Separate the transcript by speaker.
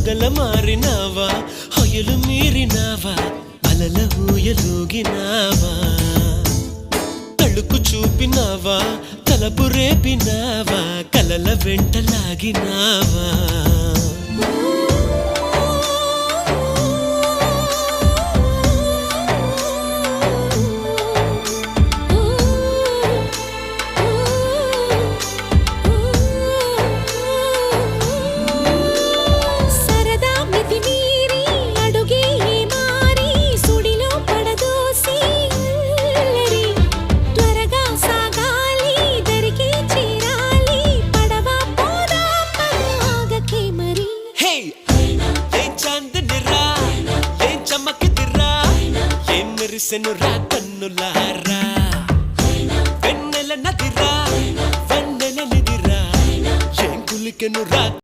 Speaker 1: మొగల మారినావా హొయలు మీరినావా అలల ఊయలూగినావా తళుకు చూపినావా తలపు రేపినావా కలల వెంటలాగినావా మెరిసెనురా కన్నులారా వెన్నెల నదిరా వెన్నెల నిదిరా ఏం కులికెనురా